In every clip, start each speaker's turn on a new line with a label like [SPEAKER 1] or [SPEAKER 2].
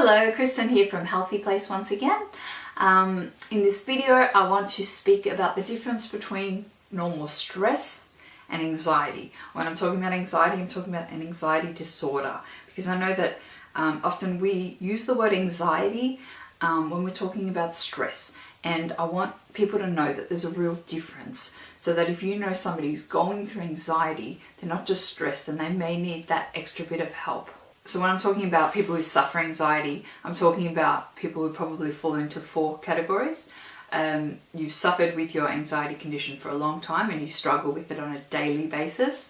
[SPEAKER 1] Hello, Kristen here from HealthyPlace once again. In this video, I want to speak about the difference between normal stress and anxiety. When I'm talking about anxiety, I'm talking about an anxiety disorder, because I know that often we use the word anxiety when we're talking about stress. And I want people to know that there's a real difference, so that if you know somebody who's going through anxiety, they're not just stressed and they may need that extra bit of help. So when I'm talking about people who suffer anxiety, I'm talking about people who probably fall into 4 categories. You've suffered with your anxiety condition for a long time and you struggle with it on a daily basis.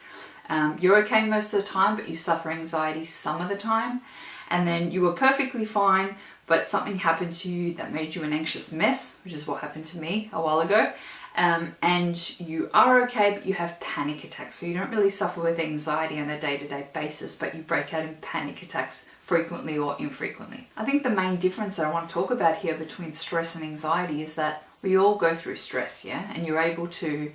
[SPEAKER 1] You're okay most of the time, but you suffer anxiety some of the time. And then you were perfectly fine, but something happened to you that made you an anxious mess, which is what happened to me a while ago. And you are okay, but you have panic attacks. So you don't really suffer with anxiety on a day-to-day basis, but you break out in panic attacks frequently or infrequently. I think the main difference that I want to talk about here between stress and anxiety is that we all go through stress, yeah? And you're able to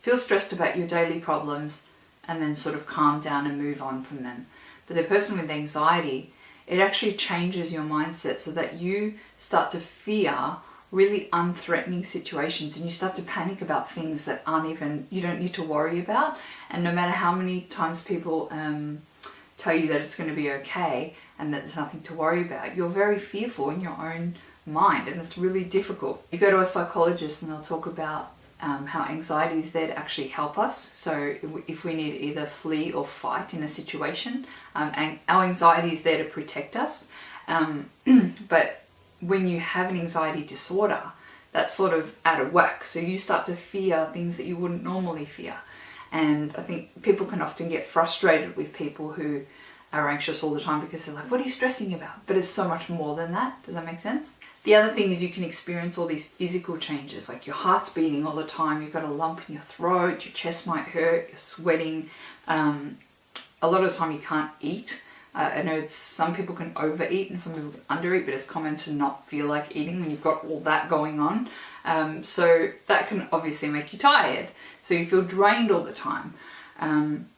[SPEAKER 1] feel stressed about your daily problems and then sort of calm down and move on from them. But the person with anxiety, it actually changes your mindset so that you start to fear really unthreatening situations and you start to panic about things that aren't even, you don't need to worry about. And no matter how many times people tell you that it's going to be okay and that there's nothing to worry about, you're very fearful in your own mind, and it's really difficult. You go to a psychologist and they'll talk about how anxiety is there to actually help us. So if we need either flee or fight in a situation, and our anxiety is there to protect us. But when you have an anxiety disorder, that's sort of out of whack. So you start to fear things that you wouldn't normally fear. And I think people can often get frustrated with people who are anxious all the time because they're like, what are you stressing about? But it's so much more than that. Does that make sense? The other thing is you can experience all these physical changes, like your heart's beating all the time, you've got a lump in your throat, your chest might hurt, you're sweating. A lot of the time you can't eat. I know some people can overeat and some people can undereat, but it's common to not feel like eating when you've got all that going on. So that can obviously make you tired. So you feel drained all the time.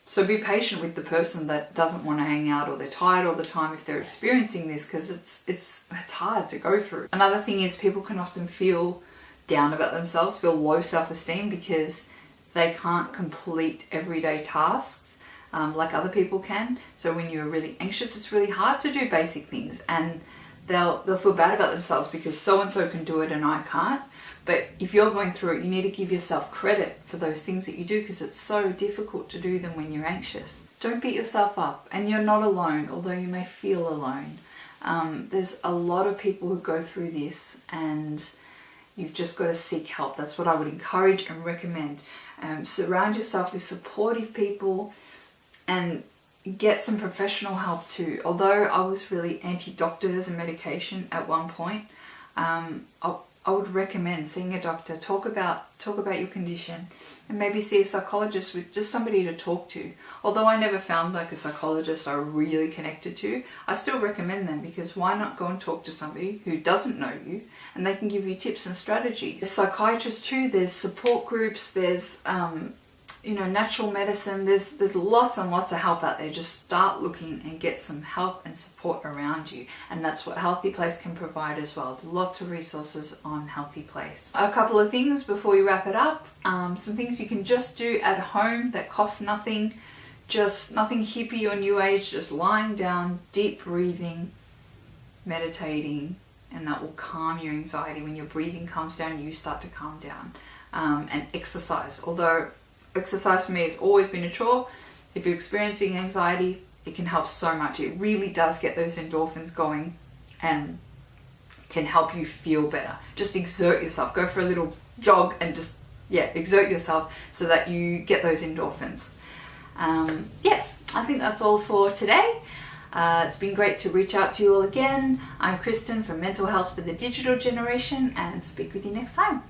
[SPEAKER 1] So be patient with the person that doesn't want to hang out or they're tired all the time if they're experiencing this, because it's hard to go through. Another thing is people can often feel down about themselves, feel low self-esteem because they can't complete everyday tasks like other people can. So when you're really anxious, it's really hard to do basic things, and they'll feel bad about themselves because so-and-so can do it and I can't. But if you're going through it, you need to give yourself credit for those things that you do, because it's so difficult to do them when you're anxious. Don't beat yourself up, and you're not alone, although you may feel alone. There's a lot of people who go through this, and you've just got to seek help. That's what I would encourage and recommend. Surround yourself with supportive people and get some professional help too. Although I was really anti-doctors and medication at one point, I would recommend seeing a doctor, talk about your condition, and maybe see a psychologist, with just somebody to talk to. Although I never found like a psychologist I really connected to, I still recommend them, because why not go and talk to somebody who doesn't know you and they can give you tips and strategies. There's psychiatrists too, there's support groups, there's natural medicine, there's lots and lots of help out there. Just start looking and get some help and support around you, and that's what HealthyPlace can provide as well. Lots of resources on HealthyPlace. A couple of things before we wrap it up. Some things you can just do at home that cost nothing, just nothing hippie or new age, just lying down, deep breathing, meditating, and that will calm your anxiety. When your breathing calms down, you start to calm down. And exercise, although exercise for me has always been a chore. If you're experiencing anxiety, it can help so much. It really does get those endorphins going and can help you feel better. Just exert yourself. Go for a little jog and just, exert yourself so that you get those endorphins. I think that's all for today. It's been great to reach out to you all again. I'm Kristen from Mental Health for the Digital Generation, and speak with you next time.